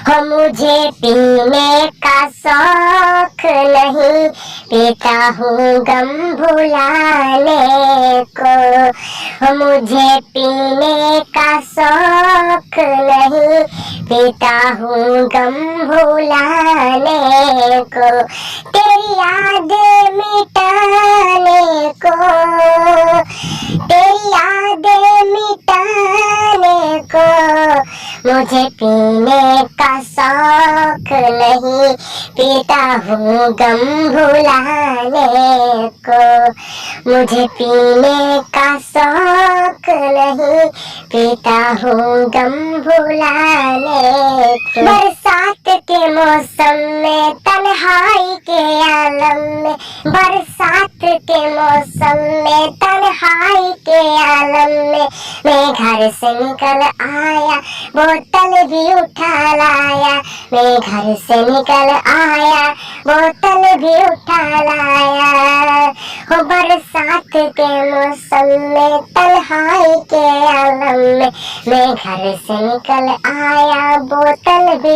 हो मुझे पीने का शौक नहीं, पीता हूँ गम भुलाने को। हो मुझे पीने का शौक नहीं, पीता हूँ गम भुलाने को। तेरी याद मिटाने को, तेरी याद मिटाने को। मुझे पीने का शौक नहीं, पीता हूँ गम भुलाने को। मुझे पीने का शौक नहीं, पीता हूँ गम भुलाने को। बरसात के मौसम में तन्हाई के आलम में, बरसात के मौसम में तन्हाई के आलम में, मैं घर से निकल आया बोतल भी उठा लाया। मैं घर से निकल आया बोतल भी उठा लाया। हो बरसात के मौसम में तन्हाई के आलम में, मैं घर से निकल आया बोतल भी